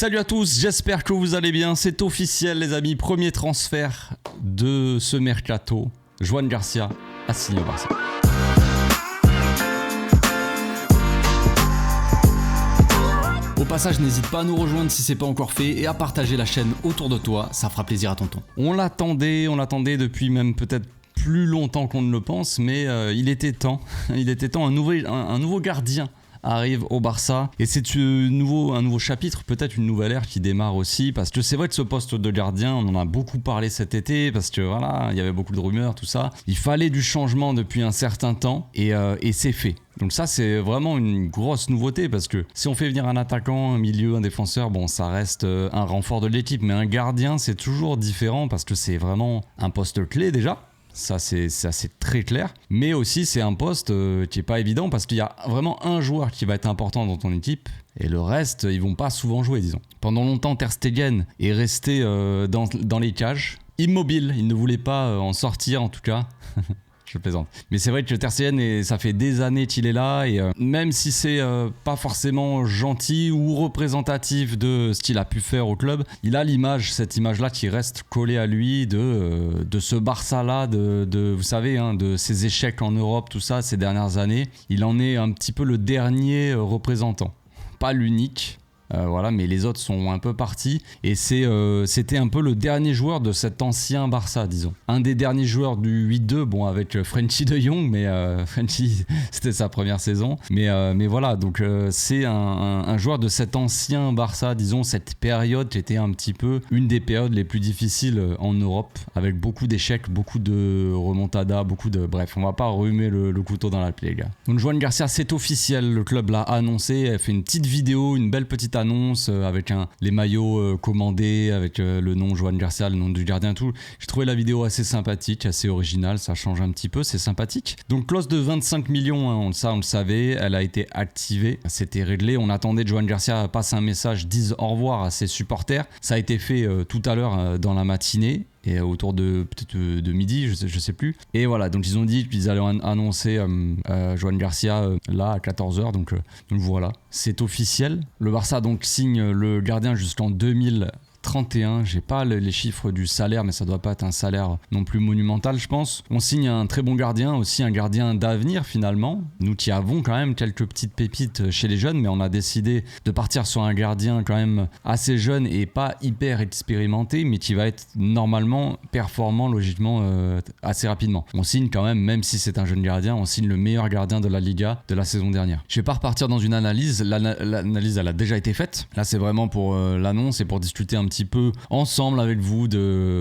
Salut à tous, j'espère que vous allez bien. C'est officiel les amis, premier transfert de ce mercato. Joan Garcia a signé au Barça. Au passage, n'hésite pas à nous rejoindre si c'est pas encore fait et à partager la chaîne autour de toi, ça fera plaisir à tonton. On l'attendait depuis même peut-être plus longtemps qu'on ne le pense, mais il était temps, un nouveau gardien arrive au Barça et c'est un nouveau chapitre, peut-être une nouvelle ère qui démarre aussi, parce que c'est vrai que ce poste de gardien, on en a beaucoup parlé cet été, parce que voilà, il y avait beaucoup de rumeurs, tout ça. Il fallait du changement depuis un certain temps et c'est fait. Donc ça c'est vraiment une grosse nouveauté, parce que si on fait venir un attaquant, un milieu, un défenseur, bon ça reste un renfort de l'équipe, mais un gardien c'est toujours différent parce que c'est vraiment un poste clé déjà. Ça c'est très clair, mais aussi c'est un poste qui est pas évident parce qu'il y a vraiment un joueur qui va être important dans ton équipe et le reste ils vont pas souvent jouer, disons. Pendant longtemps Ter Stegen est resté dans les cages, immobile, il ne voulait pas en sortir en tout cas. Je plaisante. Mais c'est vrai que Ter Stegen, ça fait des années qu'il est là et même si c'est pas forcément gentil ou représentatif de ce qu'il a pu faire au club, il a cette image-là qui reste collée à lui de ce Barça-là, vous savez, hein, de ses échecs en Europe, tout ça, ces dernières années. Il en est un petit peu le dernier représentant. Pas l'unique. Voilà, mais les autres sont un peu partis et c'était un peu le dernier joueur de cet ancien Barça, disons. Un des derniers joueurs du 8-2, bon avec Frenkie de Jong, mais Frenkie c'était sa première saison, mais voilà, donc c'est un joueur de cet ancien Barça, disons, cette période qui était un petit peu une des périodes les plus difficiles en Europe, avec beaucoup d'échecs, beaucoup de remontadas, bref, on va pas remuer le couteau dans la plaie, les gars. Donc Joan Garcia, c'est officiel, le club l'a annoncé, elle fait une petite vidéo, une belle petite annonce avec les maillots commandés avec le nom Joan Garcia, le nom du gardien, tout. J'ai trouvé la vidéo assez sympathique, assez originale, ça change un petit peu, c'est sympathique. Donc clause de 25 millions, hein, on le savait, elle a été activée, c'était réglé. On attendait que Joan Garcia passe un message, dise au revoir à ses supporters. Ça a été fait tout à l'heure dans la matinée. Et autour de peut-être de midi, je sais plus. Et voilà, donc ils ont dit qu'ils allaient annoncer Joan Garcia là à 14h, donc voilà, c'est officiel. Le Barça donc signe le gardien jusqu'en 2031, j'ai pas les chiffres du salaire, mais ça doit pas être un salaire non plus monumental, je pense. On signe un très bon gardien, aussi un gardien d'avenir finalement. Nous qui avons quand même quelques petites pépites chez les jeunes, mais on a décidé de partir sur un gardien quand même assez jeune et pas hyper expérimenté, mais qui va être normalement performant logiquement assez rapidement. On signe quand même si c'est un jeune gardien, on signe le meilleur gardien de la Liga de la saison dernière. Je vais pas repartir dans une analyse, l'analyse elle a déjà été faite. Là c'est vraiment pour l'annonce et pour discuter un petit peu ensemble avec vous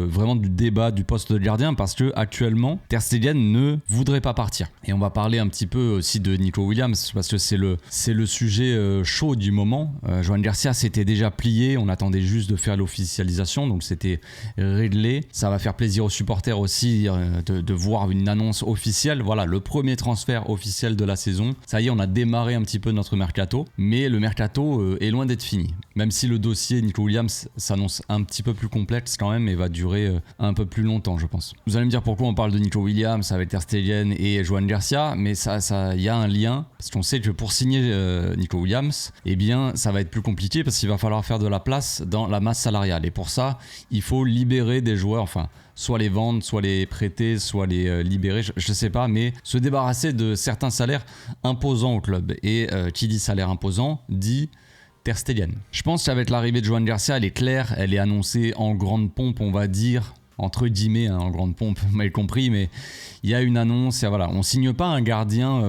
vraiment du débat du poste de gardien, parce que actuellement Ter Stegen ne voudrait pas partir. Et on va parler un petit peu aussi de Nico Williams parce que c'est le sujet chaud du moment. Joan Garcia s'était déjà plié, on attendait juste de faire l'officialisation, donc c'était réglé. Ça va faire plaisir aux supporters aussi de voir une annonce officielle. Voilà, le premier transfert officiel de la saison. Ça y est, on a démarré un petit peu notre mercato, mais le mercato est loin d'être fini. Même si le dossier Nico Williams s'annonce un petit peu plus complexe quand même et va durer un peu plus longtemps, je pense. Vous allez me dire pourquoi on parle de Nico Williams avec Ter Stegen et Joan Garcia, mais ça y a un lien, parce qu'on sait que pour signer Nico Williams, eh bien ça va être plus compliqué parce qu'il va falloir faire de la place dans la masse salariale, et pour ça il faut libérer des joueurs, enfin soit les vendre, soit les prêter, soit les libérer, je sais pas, mais se débarrasser de certains salaires imposants au club. Et qui dit salaire imposant dit Ter Stegen. Je pense qu'avec l'arrivée de Joan Garcia, elle est claire, elle est annoncée en grande pompe, on va dire, entre guillemets, hein, en grande pompe, mal compris, mais il y a une annonce, et voilà, on signe pas un gardien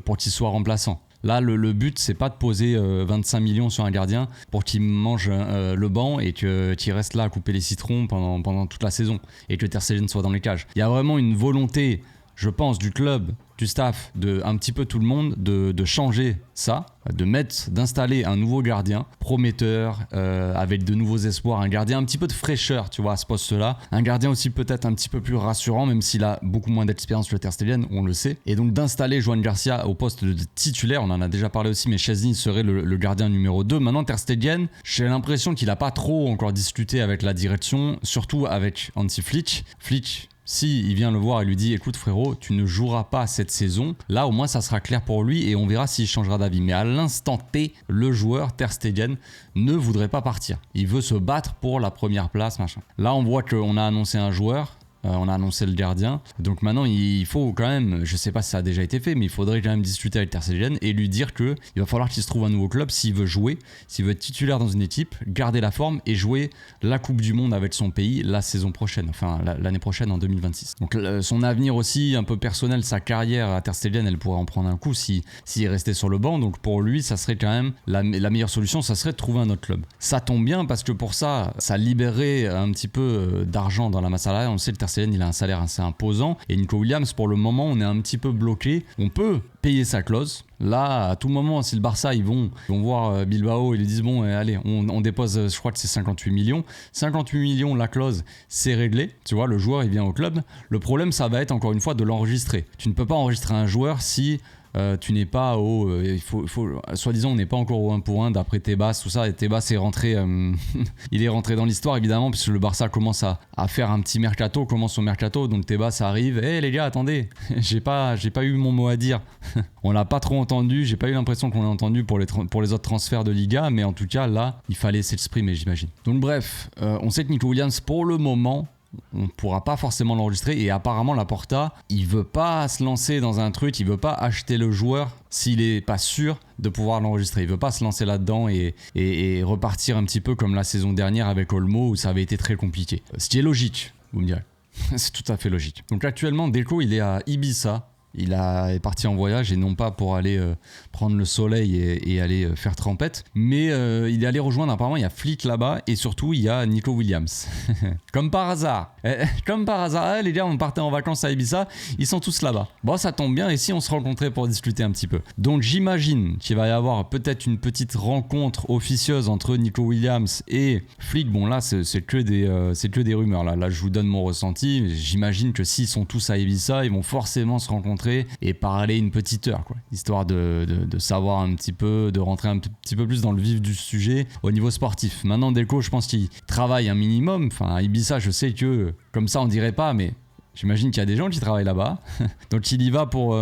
pour qu'il soit remplaçant. Là, le but, c'est pas de poser 25 millions sur un gardien pour qu'il mange le banc et qu'il reste là à couper les citrons pendant toute la saison et que Ter Stegen soit dans les cages. Il y a vraiment une volonté, je pense, du club, du staff, de un petit peu tout le monde, de changer ça, d'installer un nouveau gardien prometteur, avec de nouveaux espoirs, un gardien un petit peu de fraîcheur, tu vois, à ce poste-là, un gardien aussi peut-être un petit peu plus rassurant, même s'il a beaucoup moins d'expérience que Ter Stegen, on le sait, et donc d'installer Joan Garcia au poste de titulaire. On en a déjà parlé aussi, mais Szczęsny serait le gardien numéro 2. Maintenant Ter Stegen, j'ai l'impression qu'il a pas trop encore discuté avec la direction, surtout avec Hansi Flick. Flick, Si il vient le voir et lui dit écoute frérot, tu ne joueras pas cette saison, là au moins ça sera clair pour lui et on verra s'il changera d'avis. Mais à l'instant T, le joueur Ter Stegen ne voudrait pas partir. Il veut se battre pour la première place, machin. Là on voit qu'on a annoncé un joueur. On a annoncé le gardien. Donc maintenant, il faut quand même, je sais pas si ça a déjà été fait, mais il faudrait quand même discuter avec Ter Stegen et lui dire qu'il va falloir qu'il se trouve un nouveau club s'il veut jouer, s'il veut être titulaire dans une équipe, garder la forme et jouer la Coupe du Monde avec son pays la saison prochaine, enfin l'année prochaine en 2026. Donc son avenir aussi, un peu personnel, sa carrière à Ter Stegen, elle pourrait en prendre un coup s'il restait sur le banc. Donc pour lui, ça serait quand même la meilleure solution, ça serait de trouver un autre club. Ça tombe bien parce que pour ça libérerait un petit peu d'argent dans la masse salariale. On le sait, le Ter Stegen, il a un salaire assez imposant et Nico Williams, pour le moment, on est un petit peu bloqué. On peut payer sa clause. Là, à tout moment, si le Barça, ils vont voir Bilbao et ils disent bon, allez, on dépose, je crois que c'est 58 millions. 58 millions, la clause, c'est réglé. Tu vois, le joueur, il vient au club. Le problème, ça va être encore une fois de l'enregistrer. Tu ne peux pas enregistrer un joueur si tu n'es pas au... soi-disant, on n'est pas encore au 1 pour 1 d'après Tebas, tout ça. Et Tebas est rentré... il est rentré dans l'histoire, évidemment, puisque le Barça commence à faire un petit mercato, commence son mercato. Donc Tebas arrive. Les gars, attendez, j'ai pas eu mon mot à dire. On l'a pas trop entendu. J'ai pas eu l'impression qu'on l'a entendu pour les autres transferts de Liga. Mais en tout cas, là, il fallait s'exprimer, j'imagine. Donc bref, on sait que Nico Williams, pour le moment... on pourra pas forcément l'enregistrer et apparemment Laporta, il veut pas se lancer dans un truc, il veut pas acheter le joueur s'il est pas sûr de pouvoir l'enregistrer. Il veut pas se lancer là-dedans et repartir un petit peu comme la saison dernière avec Olmo où ça avait été très compliqué. Ce qui est logique, vous me direz. C'est tout à fait logique. Donc actuellement, Deco, il est à Ibiza. Il est parti en voyage et non pas pour aller prendre le soleil et aller faire trempette. Mais il est allé rejoindre, apparemment il y a Flick là-bas et surtout il y a Nico Williams. Comme par hasard. Comme par hasard, les gars on partait en vacances à Ibiza, ils sont tous là-bas. Bon ça tombe bien, et si on se rencontrait pour discuter un petit peu. Donc j'imagine qu'il va y avoir peut-être une petite rencontre officieuse entre Nico Williams et Flick. Bon là c'est que des rumeurs. Là je vous donne mon ressenti. J'imagine que s'ils sont tous à Ibiza, ils vont forcément se rencontrer et parler une petite heure, quoi, histoire de savoir un petit peu, de rentrer un petit peu plus dans le vif du sujet au niveau sportif. Maintenant Delco, je pense qu'il travaille un minimum. Enfin à Ibiza, je sais que comme ça on dirait pas, mais j'imagine qu'il y a des gens qui travaillent là-bas. Donc il y va pour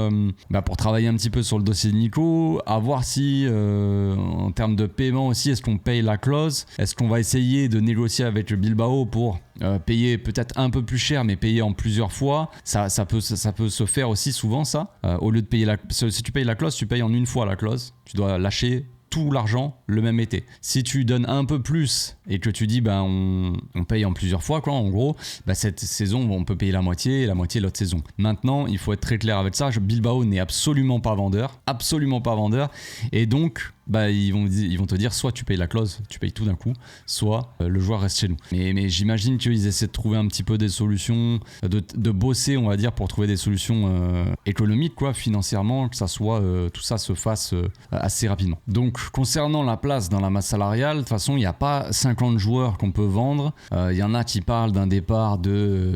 travailler un petit peu sur le dossier de Nico, à voir si en termes de paiement aussi, est-ce qu'on paye la clause, est-ce qu'on va essayer de négocier avec le Bilbao pour payer peut-être un peu plus cher mais payer en plusieurs fois. Ça peut se faire aussi souvent ça. Au lieu de payer si tu payes la clause, tu payes en une fois la clause, tu dois lâcher tout l'argent le même été. Si tu donnes un peu plus et que tu dis on paye en plusieurs fois, quoi, en gros, cette saison on peut payer la moitié l'autre saison. Maintenant il faut être très clair avec ça. Bilbao n'est absolument pas vendeur et donc ils vont te dire soit tu payes la clause, tu payes tout d'un coup, soit le joueur reste chez nous. Mais j'imagine qu'ils essaient de trouver un petit peu des solutions, de bosser on va dire pour trouver des solutions économiques, quoi, financièrement, que ça soit tout ça se fasse assez rapidement. Donc concernant la place dans la masse salariale, de toute façon il n'y a pas 50 joueurs qu'on peut vendre. Il y en a qui parlent d'un départ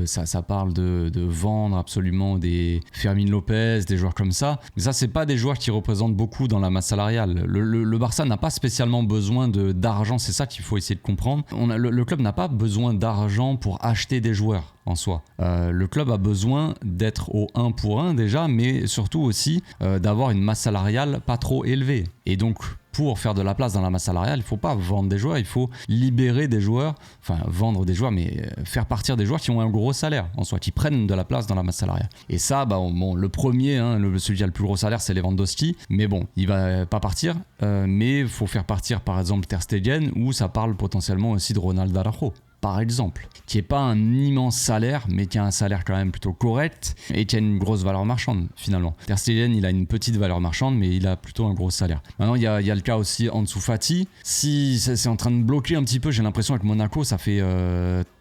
ça parle de vendre absolument des Fermin Lopez, des joueurs comme ça, mais ça c'est pas des joueurs qui représentent beaucoup dans la masse salariale. Le Barça n'a pas spécialement besoin d'argent, c'est ça qu'il faut essayer de comprendre. Le club n'a pas besoin d'argent pour acheter des joueurs en soi. Le club a besoin d'être au 1 pour 1 déjà, mais surtout aussi d'avoir une masse salariale pas trop élevée. Et donc pour faire de la place dans la masse salariale, il ne faut pas vendre des joueurs, il faut libérer des joueurs, enfin vendre des joueurs, mais faire partir des joueurs qui ont un gros salaire en soi, qui prennent de la place dans la masse salariale. Et ça, le premier, celui qui a le plus gros salaire, c'est Lewandowski, mais bon, il va pas partir, mais il faut faire partir par exemple Ter Stegen, ou ça parle potentiellement aussi de Ronald Araujo, par exemple, qui n'est pas un immense salaire, mais qui a un salaire quand même plutôt correct et qui a une grosse valeur marchande finalement. Ter Stegen, il a une petite valeur marchande, mais il a plutôt un gros salaire. Maintenant, il y a le cas aussi Ansu Fati. Si c'est en train de bloquer un petit peu, j'ai l'impression avec Monaco, ça fait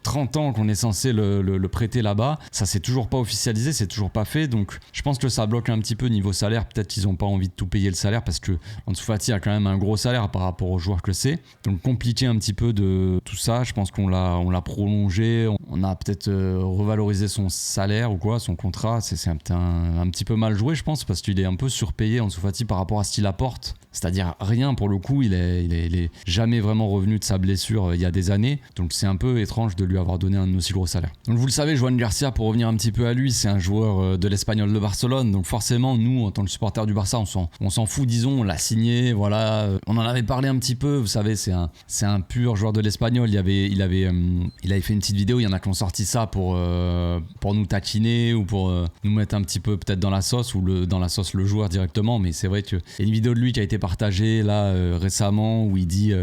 30 ans qu'on est censé le prêter là-bas. Ça s'est toujours pas officialisé, c'est toujours pas fait. Donc, je pense que ça bloque un petit peu niveau salaire. Peut-être qu'ils n'ont pas envie de tout payer le salaire parce que Ansu Fati a quand même un gros salaire par rapport aux joueurs que c'est. Donc, compliqué un petit peu de tout ça. Je pense qu'on l'a prolongé, on a peut-être revalorisé son salaire ou quoi, son contrat. C'est un petit peu mal joué, je pense, parce qu'il est un peu surpayé Ansu Fati par rapport à ce qu'il apporte. C'est-à-dire rien pour le coup, il est jamais vraiment revenu de sa blessure il y a des années. Donc c'est un peu étrange de lui lui avoir donné un aussi gros salaire. Donc vous le savez, Joan Garcia, pour revenir un petit peu à lui, c'est un joueur de l'Espagnol de Barcelone, donc forcément nous en tant que supporters du Barça on s'en fout, disons, on l'a signé, voilà, on en avait parlé un petit peu, vous savez, c'est un pur joueur de l'Espagnol. Il avait fait une petite vidéo, il y en a qui ont sorti ça pour nous taquiner ou pour nous mettre un petit peu peut-être dans la sauce, ou dans la sauce le joueur directement, mais c'est vrai qu'il y a une vidéo de lui qui a été partagée là récemment où il dit,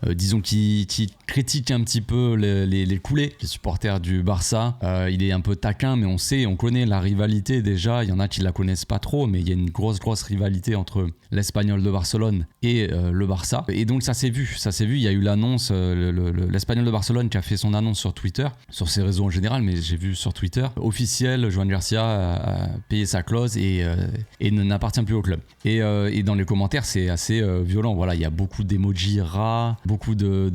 disons qu'il critique un petit peu les coulés, les supporters du Barça. Il est un peu taquin, mais on connaît la rivalité déjà, il y en a qui la connaissent pas trop, mais il y a une grosse rivalité entre l'Espagnol de Barcelone et le Barça, et donc ça s'est vu, il y a eu l'annonce, l'Espagnol de Barcelone qui a fait son annonce sur Twitter, sur ses réseaux en général, mais j'ai vu sur Twitter, officiel, Joan Garcia a payé sa clause et n'appartient plus au club. Et dans les commentaires, c'est assez violent, voilà, il y a beaucoup d'emojis rats, beaucoup de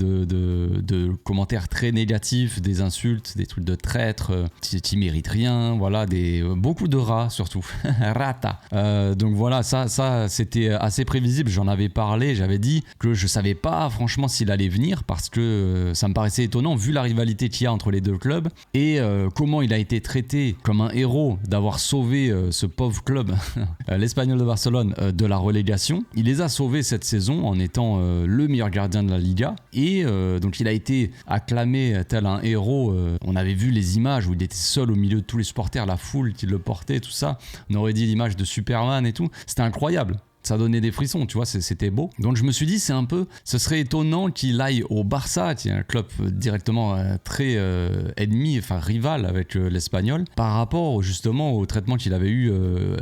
commentaires très négatifs, des insultes, des trucs de traître, tu mérites rien, voilà, beaucoup de rats surtout, rata. Donc voilà, ça c'était assez prévisible, j'en avais parlé, j'avais dit que je savais pas franchement s'il allait venir, parce que ça me paraissait étonnant vu la rivalité qu'il y a entre les deux clubs et comment il a été traité comme un héros d'avoir sauvé ce pauvre club, l'Espagnol de Barcelone, de la relégation. Il les a sauvés cette saison en étant le meilleur gardien de la Liga, et donc il a été acclamé tel un héros. On avait vu les images où il était seul au milieu de tous les supporters, la foule qui le portait, tout ça. On aurait dit l'image de Superman et tout, c'était incroyable. Ça donnait des frissons, tu vois, c'était beau. Donc je me suis dit, ce serait étonnant qu'il aille au Barça, qui est un club directement très ennemi, enfin rival avec l'Espagnol, par rapport justement au traitement qu'il avait eu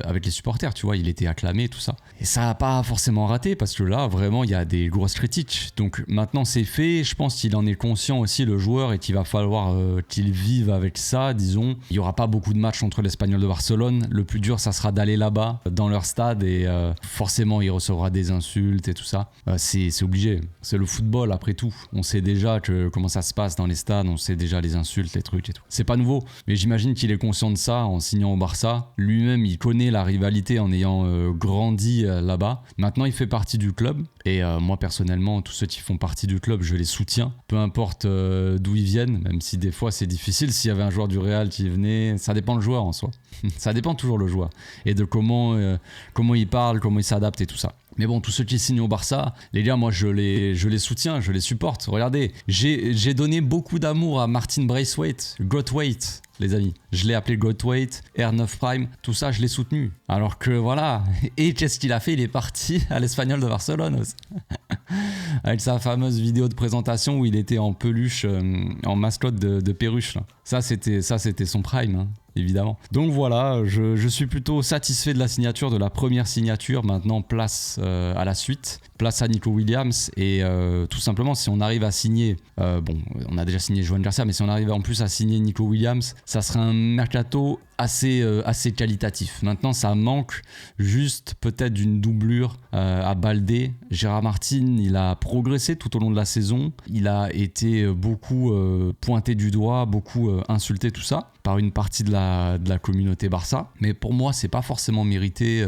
avec les supporters, tu vois, il était acclamé, tout ça. Et ça n'a pas forcément raté, parce que là, vraiment, il y a des grosses critiques. Donc maintenant, c'est fait, je pense qu'il en est conscient aussi, le joueur, et qu'il va falloir qu'il vive avec ça, disons. Il n'y aura pas beaucoup de matchs contre l'Espagnol de Barcelone. Le plus dur, ça sera d'aller là-bas, dans leur stade, et forcément, il recevra des insultes et tout ça. C'est obligé. C'est le football après tout. On sait déjà comment ça se passe dans les stades, on sait déjà les insultes, les trucs et tout. C'est pas nouveau, mais j'imagine qu'il est conscient de ça en signant au Barça. Lui-même, il connaît la rivalité en ayant grandi là-bas. Maintenant, il fait partie du club. Et moi, personnellement, tous ceux qui font partie du club, je les soutiens. Peu importe d'où ils viennent, même si des fois c'est difficile. S'il y avait un joueur du Real qui venait, ça dépend le joueur en soi. Ça dépend toujours le joueur. Et de comment il parle, comment il s'adapte et tout ça. Mais bon, tous ceux qui signent au Barça, les gars, moi je les soutiens, je les supporte. Regardez, j'ai donné beaucoup d'amour à Martin Braithwaite, Goldthwaite, les amis. Je l'ai appelé Goldthwaite, R9 Prime, tout ça je l'ai soutenu. Alors que voilà, et qu'est-ce qu'il a fait? Il est parti à l'Espagnol de Barcelone aussi. Avec sa fameuse vidéo de présentation où il était en peluche, en mascotte de perruche là. Ça c'était son prime, hein, évidemment. Donc voilà, je suis plutôt satisfait de la signature, de la première signature. Maintenant, place à la suite, place à Nico Williams, et tout simplement, si on arrive à signer, on a déjà signé Joan Garcia, mais si on arrive en plus à signer Nico Williams, ça serait un mercato assez qualitatif. Maintenant, ça manque juste peut-être d'une doublure à Baldé. Gérard Martin, il a progressé tout au long de la saison. Il a été beaucoup pointé du doigt, beaucoup insulté, tout ça, par une partie de la communauté Barça. Mais pour moi, c'est pas forcément mérité.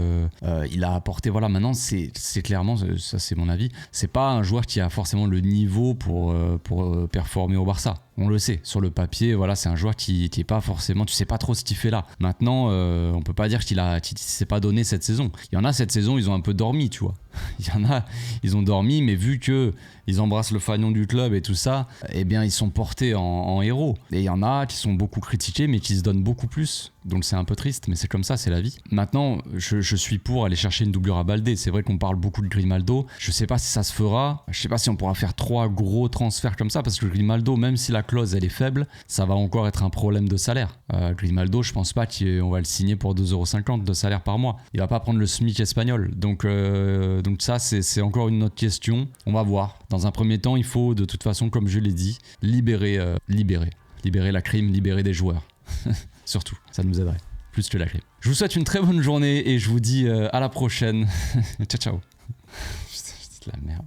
Il a apporté, voilà, maintenant, c'est clairement, ça c'est mon avis, c'est pas un joueur qui a forcément le niveau pour performer au Barça. On le sait, sur le papier, voilà, c'est un joueur qui est pas forcément, tu sais pas trop ce qu'il fait là. Maintenant, on peut pas dire qu'il s'est pas donné cette saison. Il y en a cette saison, ils ont un peu dormi, tu vois. Il y en a, ils ont dormi, mais vu que ils embrassent le fanion du club et tout ça, eh bien ils sont portés en héros. Et il y en a qui sont beaucoup critiqués, mais qui se donnent beaucoup plus. Donc c'est un peu triste, mais c'est comme ça, c'est la vie. Maintenant, je suis pour aller chercher une doublure à Baldé. C'est vrai qu'on parle beaucoup de Grimaldo. Je sais pas si ça se fera. Je sais pas si on pourra faire 3 gros transferts comme ça, parce que Grimaldo, même si la clause elle est faible, ça va encore être un problème de salaire. Grimaldo, je pense pas qu'on va le signer pour 2,50€ de salaire par mois. Il va pas prendre le SMIC espagnol. Donc ça, c'est encore une autre question. On va voir. Dans un premier temps, il faut, de toute façon, comme je l'ai dit, libérer la crime, libérer des joueurs. Surtout, ça nous aiderait. Plus que la crime. Je vous souhaite une très bonne journée et je vous dis à la prochaine. Ciao, ciao. C'est de la merde.